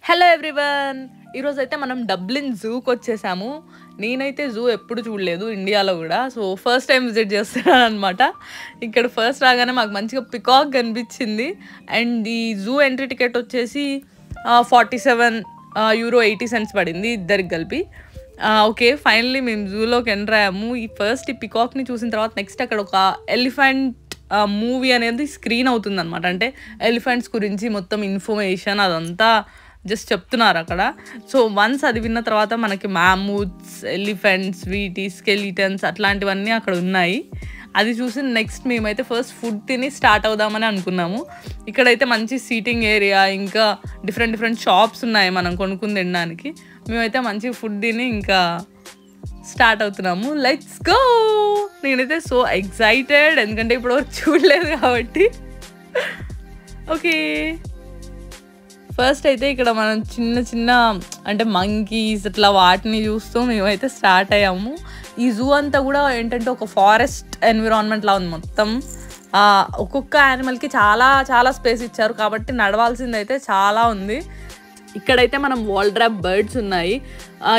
Hello everyone, ఈరోజైతే మనం Dublin జూకి వచ్చేసాము. నేనైతే జూ ఎప్పుడు చూడలేదు ఇండియాలో కూడా. సో ఫస్ట్ టైం విజిట్ చేస్తున్నాను అనమాట. ఇక్కడ ఫస్ట్ రాగానే మాకు మంచిగా పికాక్ కనిపించింది. అండ్ ఈ జూ ఎంట్రీ టికెట్ వచ్చేసి €47.80 పడింది ఇద్దరికి కలిపి. ఓకే, ఫైనల్లీ మేము జూలోకి ఎంటర్ అయ్యాము. ఈ పికాక్ని చూసిన తర్వాత నెక్స్ట్ అక్కడ ఒక ఎలిఫెంట్ మూవీ అనేది స్క్రీన్ అవుతుంది అనమాట. అంటే ఎలిఫెంట్స్ గురించి మొత్తం ఇన్ఫర్మేషన్ అదంతా జస్ట్ చెప్తున్నారు అక్కడ. సో వన్స్ అది విన్న తర్వాత మనకి మ్యామూత్స్, ఎలిఫెంట్స్, వీటి స్కెలిటన్స్ అట్లాంటివన్నీ అక్కడ ఉన్నాయి. అది చూసి నెక్స్ట్ మేమైతే ఫస్ట్ ఫుడ్ తిని స్టార్ట్ అవుదామని అనుకున్నాము. ఇక్కడైతే మంచి సీటింగ్ ఏరియా, ఇంకా డిఫరెంట్ షాప్స్ ఉన్నాయి మనం కొనుక్కుని తినడానికి. మేమైతే మంచి ఫుడ్ తిని ఇంకా స్టార్ట్ అవుతున్నాము. Let's go. నేనైతే సో ఎక్సైటెడ్, ఎందుకంటే ఇప్పుడు చూడలేదు కాబట్టి. ఓకే, ఫస్ట్ అయితే ఇక్కడ మనం చిన్న అంటే మంకీస్ అట్లా వాటిని చూస్తూ మేమైతే స్టార్ట్ అయ్యాము. ఈ జూ అంతా కూడా ఏంటంటే ఒక ఫారెస్ట్ ఎన్విరాన్మెంట్ లా ఉంది మొత్తం. ఒక్కొక్క యానిమల్కి చాలా స్పేస్ ఇచ్చారు కాబట్టి నడవాల్సింది అయితే చాలా ఉంది. ఇక్కడైతే మనం వరల్డ్ ర్యాప్ బర్డ్స్ ఉన్నాయి.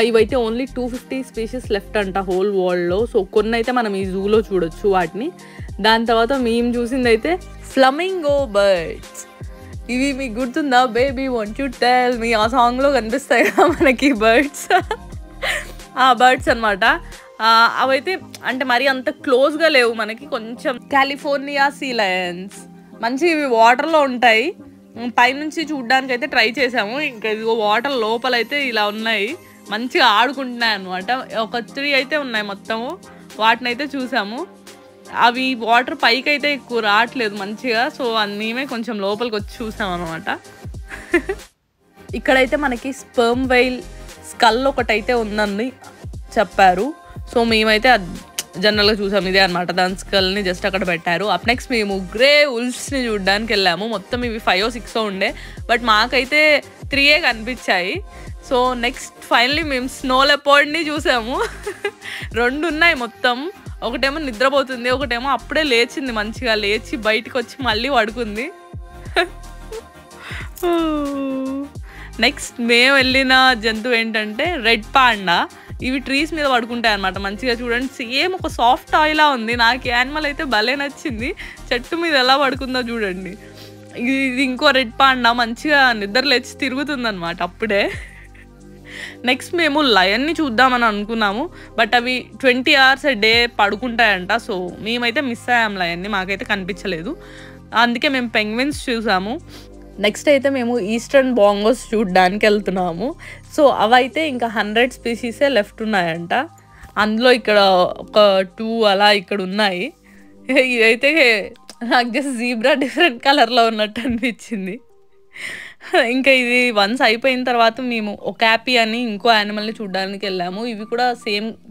ఇవైతే ఓన్లీ 250 స్పీషీస్ లెఫ్ట్ అంట హోల్ వరల్డ్లో. సో కొన్ని అయితే మనం ఈ జూలో చూడొచ్చు వాటిని. దాని తర్వాత మేము చూసింది అయితే ఫ్లమింగో బర్డ్స్. ఇవి మీకు గుర్తుందా, baby want you tell me ఆ సాంగ్లో కనిపిస్తాయి కదా మనకి బర్డ్స్. ఆ బర్డ్స్ అనమాట. అవైతే అంటే మరి అంత క్లోజ్గా లేవు మనకి, కొంచెం కాలిఫోర్నియా సీ లయన్స్ మంచి ఇవి వాటర్లో ఉంటాయి. పైనుంచి చూడ్డానికి అయితే ట్రై చేసాము. ఇంకా ఇదిగో వాటర్ లోపలైతే ఇలా ఉన్నాయి, మంచిగా ఆడుకుంటున్నాయి అనమాట. ఒక 3 అయితే ఉన్నాయి మొత్తము, వాటిని అయితే చూసాము. అవి వాటర్ పైకి అయితే ఎక్కువ రావట్లేదు మంచిగా. సో మేమే కొంచెం లోపలికి వచ్చి చూసాం అనమాట. ఇక్కడైతే మనకి స్పర్మ్ వైల్ స్కల్ ఒకటైతే ఉందని చెప్పారు. సో మేమైతే జనరల్గా చూసాం, ఇదే అనమాట. దాని స్కల్ని జస్ట్ అక్కడ పెట్టారు. అప్ నెక్స్ట్ మేము గ్రే ఉల్ఫ్స్ని చూడడానికి వెళ్ళాము. మొత్తం ఇవి 5 or 6 ఉండే, బట్ మాకైతే 3 కనిపించాయి. సో నెక్స్ట్ ఫైనల్లీ మేము స్నో లెపర్డ్ని చూసాము. 2 ఉన్నాయి మొత్తం. ఒకటేమో నిద్రపోతుంది, ఒకటేమో అప్పుడే లేచింది, మంచిగా లేచి బయటకు వచ్చి మళ్ళీ పడుకుంది. నెక్స్ట్ మేము వెళ్ళిన జంతువు ఏంటంటే రెడ్ పాండా. ఇవి ట్రీస్ మీద పడుకుంటాయి అనమాట. మంచిగా చూడండి, సేమ్ ఒక సాఫ్ట్ టాయ్లా ఉంది. నాకు యానిమల్ అయితే భలే నచ్చింది. చెట్టు మీద ఎలా పడుకుందో చూడండి. ఇది ఇంకో రెడ్ పాండా మంచిగా నిద్ర లేచి తిరుగుతుంది అనమాట అప్పుడే. నెక్స్ట్ మేము లయన్ని చూద్దామని అనుకున్నాము, బట్ అవి 20 hours a day పడుకుంటాయంట. సో మేమైతే మిస్ అయ్యాం లయన్ని, మాకైతే కనిపించలేదు. అందుకే మేము పెంగ్విన్స్ చూసాము. నెక్స్ట్ అయితే మేము ఈస్టర్న్ బాంగోస్ చూడడానికి వెళ్తున్నాము. సో అవైతే ఇంకా 100 స్పీషీసే లెఫ్ట్ ఉన్నాయంట. అందులో ఇక్కడ ఒక 2 అలా ఇక్కడ ఉన్నాయి. ఇదైతే నాకు జస్ట్ జీబ్రా డిఫరెంట్ కలర్లో ఉన్నట్టు అనిపించింది. ఇంకా ఇది వన్స్ అయిపోయిన తర్వాత మేము ఒకాపీ అని ఇంకో యానిమల్ని చూడడానికి వెళ్ళాము. ఇవి కూడా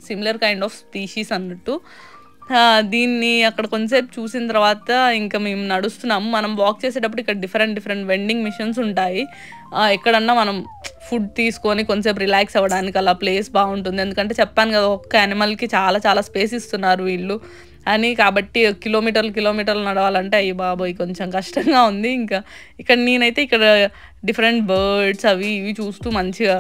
సిమిలర్ కైండ్ ఆఫ్ స్పీషీస్ అన్నట్టు. దీన్ని అక్కడ కొంచెంసేపు చూసిన తర్వాత ఇంకా మేము నడుస్తున్నాము. మనం వాక్ చేసేటప్పుడు ఇక్కడ డిఫరెంట్ వెండింగ్ మిషన్స్ ఉంటాయి. ఎక్కడన్నా మనం ఫుడ్ తీసుకొని కొంచెంసేపు రిలాక్స్ అవ్వడానికి అలా ప్లేస్ బాగుంటుంది. ఎందుకంటే చెప్పాను కదా, ఒక్క యానిమల్కి చాలా స్పేస్ ఇస్తున్నారు వీళ్ళు అని. కాబట్టి కిలోమీటర్లు నడవాలంటే అయ్యి బాబోయ్ కొంచెం కష్టంగా ఉంది. ఇంకా నేనైతే ఇక్కడ డిఫరెంట్ బర్డ్స్ అవి ఇవి చూస్తూ మంచిగా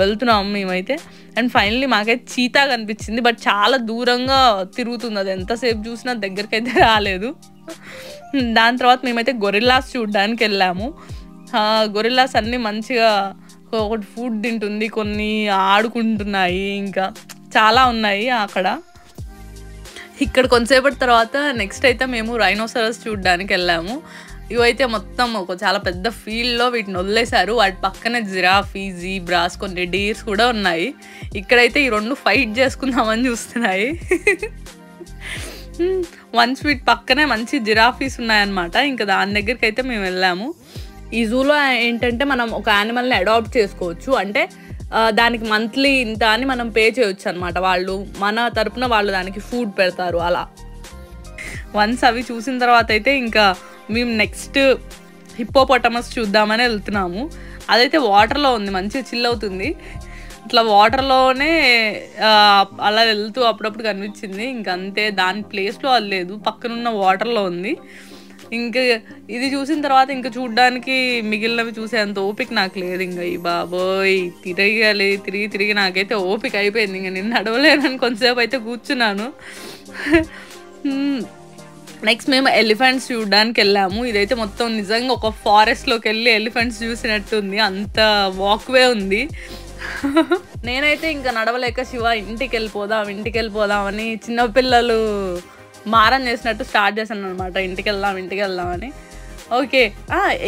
వెళ్తున్నాము మేమైతే. అండ్ ఫైనల్లీ మాకైతే చీతా కనిపించింది, బట్ చాలా దూరంగా తిరుగుతుంది. అది ఎంతసేపు చూసినా దగ్గరికి అయితే రాలేదు. దాని తర్వాత మేమైతే గొరిల్లాస్ చూడడానికి వెళ్ళాము. గొరిల్లాస్ అన్నీ మంచిగా ఒకటి ఫుడ్ తింటుంది, కొన్ని ఆడుకుంటున్నాయి, ఇంకా చాలా ఉన్నాయి అక్కడ. ఇక్కడ కొంతసేపటి తర్వాత నెక్స్ట్ అయితే మేము రైనోసరస్ చూడడానికి వెళ్ళాము. ఇవైతే మొత్తం ఒక చాలా పెద్ద ఫీల్డ్లో వీటిని వదిలేశారు. వాటి పక్కనే జిరాఫీ, జీబ్రాస్, కొన్ని డీర్స్ కూడా ఉన్నాయి. ఇక్కడైతే ఈ 2 ఫైట్ చేసుకుందామని చూస్తున్నాయి. వన్స్ వీటి పక్కనే మంచి జిరాఫీస్ ఉన్నాయన్నమాట. ఇంకా దాని దగ్గరికి అయితే మేము వెళ్ళాము. ఈ జూలో ఏంటంటే మనం ఒక యానిమల్ని అడాప్ట్ చేసుకోవచ్చు. అంటే దానికి మంత్లీ ఇంత అని మనం పే చేయొచ్చు అనమాట. వాళ్ళు మన తరపున వాళ్ళు దానికి ఫుడ్ పెడతారు అలా. వన్స్ అవి చూసిన తర్వాత అయితే ఇంకా మేము నెక్స్ట్ హిప్పోపొటమస్ చూద్దామని వెళ్తున్నాము. అదైతే వాటర్లో ఉంది, మంచిగా చిల్ అవుతుంది. ఇట్లా వాటర్లోనే అలా వెళ్తూ అప్పుడప్పుడు కనిపించింది. ఇంకంతే, దాని ప్లేస్లో అది లేదు, పక్కనున్న వాటర్లో ఉంది. ఇంకా ఇది చూసిన తర్వాత ఇంకా చూడ్డానికి మిగిలినవి చూసేంత ఓపిక నాకు లేదు. ఇంకా ఈ బాబోయ్ తిరిగి తిరిగి నాకైతే ఓపిక అయిపోయింది. ఇంక నేను నడవలేనని కొంతసేపు అయితే కూర్చున్నాను. నెక్స్ట్ మేము ఎలిఫెంట్స్ చూడడానికి వెళ్ళాము. ఇదైతే మొత్తం నిజంగా ఒక ఫారెస్ట్లోకి వెళ్ళి ఎలిఫెంట్స్ చూసినట్టుంది, అంత వాక్వే ఉంది. నేనైతే ఇంకా నడవలేక శివ ఇంటికి వెళ్ళిపోదాం అని చిన్నపిల్లలు మారం చేసినట్టు స్టార్ట్ చేశాను అనమాట. ఇంటికి వెళ్దామని. ఓకే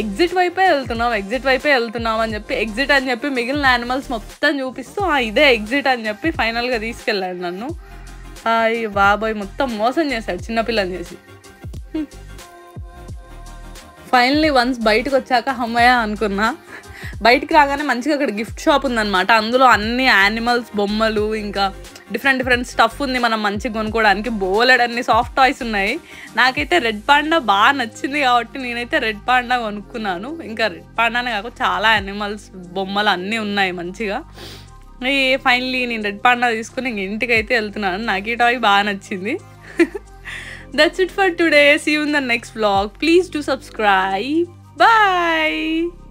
ఎగ్జిట్ వైపే వెళ్తున్నాం అని చెప్పి ఎగ్జిట్ అని చెప్పి మిగిలిన యానిమల్స్ మొత్తం చూపిస్తూ ఇదే ఎగ్జిట్ అని చెప్పి ఫైనల్గా తీసుకెళ్ళాడు నన్ను. అయ్య బాబాయ్ మొత్తం మోసం చేశాడు చిన్నపిల్లని చేసి. ఫైనల్లీ వన్స్ బయటకు వచ్చాక అమ్మయ్య అనుకున్నా. బయటికి రాగానే మంచిగా అక్కడ గిఫ్ట్ షాప్ ఉందన్నమాట. అందులో అన్ని యానిమల్స్ బొమ్మలు ఇంకా డిఫరెంట్ స్టఫ్ ఉంది మనం మంచిగా కొనుక్కోవడానికి. బోలెడన్ని సాఫ్ట్ టాయ్స్ ఉన్నాయి. నాకైతే రెడ్ పాండా బాగా నచ్చింది కాబట్టి నేనైతే రెడ్ పాండా కొనుక్కున్నాను. ఇంకా రెడ్ పాండానే కాకుండా చాలా యానిమల్స్ బొమ్మలు అన్నీ ఉన్నాయి మంచిగా. ఫైనల్లీ నేను రెడ్ పాండా తీసుకుని ఇంక ఇంటికి అయితే వెళ్తున్నాను. నాకు ఈ టాయ్ బాగా నచ్చింది. That's it for today. See you in the next vlog. Please do subscribe. Bye.